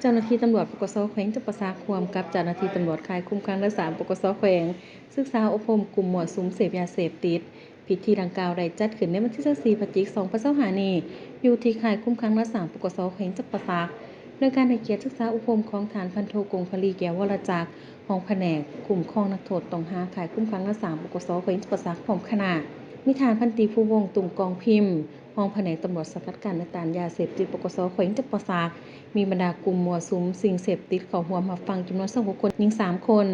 เจ้าหน้าที่ตำรวจปกส.แขวงจำปาสักร่วมกับเจ้าหน้าที่ตำรวจข่ายคุมขังรักษาปกส.แขวงศึกษาอบรมกลุ่มมั่วสุมเสพยาเสพติดพิธีดังกล่าวได้จัดขึ้นในวันที่24พฤศจิกายน2025นี้อยู่ที่ข่ายคุมขังรักษาปกส.แขวงจำปาสักโดยการให้เกียรติศึกษาอบรมของฐานพันโทกงพลีแก้ววรจักรรองแผนกคุ้มครองนักโทษต้องห้ามข่ายคุมขังรักษาปกส.แขวงจำปาสักพร้อมคณะมีฐานพันตรีผู้วงตุ่มกองพิมพ์รองแผนกตำรวจสกัดกั้นและต้านยาเสพติดปกส.แขวงจำปาสักมีบรรดากลุ่มมั่วสุมสิ่งเสพติดเข้าร่วมรับฟังจำนวน26คนหญิง3คน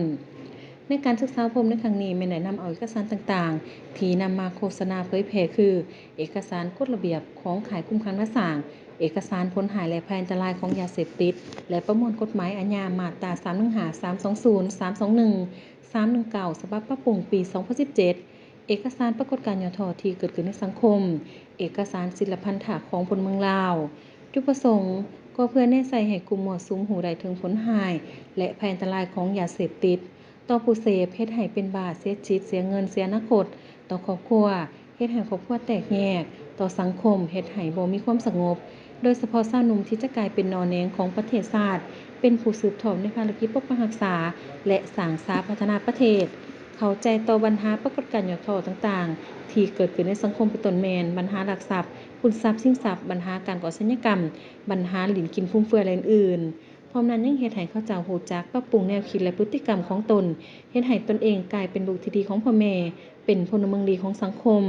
ในการศึกษาอบรมในครั้งนี้ไม่ได้นำเอาเอกสารต่างๆที่นำมาโฆษณาเผยแพร่คือเอกสารกฎระเบียบของข่ายคุมขังและสร้างเอกสารผลหายและภัยอันตรายของยาเสพติดและประมวลกฎหมายอาญามาตรา315 320 321 319ฉบับปรับปรุงปี 2017 เอกสารปรากฏการณ์ย่อท่อที่เกิดขึ้นในสังคมเอกสารศิลพันธะของพลเมืองลาวจุดประสงค์ก็เพื่อแน่ใจให้กลุ่มมั่วสุมหูได้ถึงผลหายและภัยอันตรายของยาเสพติดต่อผู้เสพเฮ็ดให้เป็นบาปเสียชีวิตเสียเงินเสียอนาคตต่อครอบครัวเฮ็ดให้ครอบครัวแตกแยกต่อสังคมเฮ็ดให้บ่มีความสงบโดยเฉพาะชาวหนุ่มที่จะกลายเป็นนอแนงของประเทศชาติเป็นผู้สืบทอดในภารกิจปกปักรักษาและสร้างสรรค์พัฒนาประเทศเข้าใจต่อปัญหาปรากฏการณ์ย่อท่อต่างๆที่เกิดขึ้นในสังคมเป็นต้นแม่นปัญหาลักทรัพย์คุณทรัพย์ชิงทรัพย์ปัญหาการก่ออาชญากรรมปัญหาหลินกินฟุ่มเฟือยและอื่นๆพร้อมนั้นยังเฮ็ดให้เขาเจ้ารู้จักปรับปรุงแนวคิดและพฤติกรรมของตนเฮ็ดให้ตนเองกลายเป็นลูกที่ดีของพ่อแม่เป็นพลเมืองดีของสังคม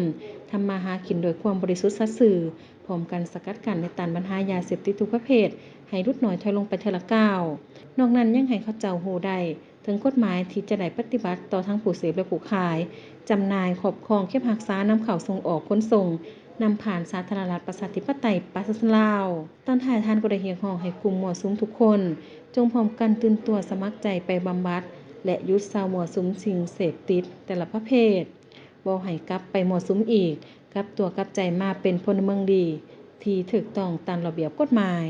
ทำมาหากินโดยความบริสุทธิ์สัตย์ซื่อพร้อมกันสกัดกั้นและต้านปัญหายาเสพติดทุกประเภทให้ลดน้อยถอยลงไปทีละก้าวนอกนั้นยังให้เขาเจ้ารู้ได้ถึงกฎหมายที่จะได้ปฏิบัติต่อทั้งผู้เสพและผู้ขายจำหน่ายครอบครองเก็บรักษานำเข้าส่งออกขนส่งนำผ่านสาธารณรัฐประชาธิปไตยประชาชนลาวตอนท้ายท่านก็ได้เรียกร้องให้กลุ่มมั่วสุมทุกคนจงพร้อมกันตื่นตัวสมัครใจไปบำบัดและหยุดเศร้ามั่วสุมสิ่งเสพติดแต่ละประเภทบ่ให้กลับไปมั่วสุมอีกกลับตัวกลับใจมาเป็นพลเมืองดีที่ถูกต้องตามระเบียบกฎหมาย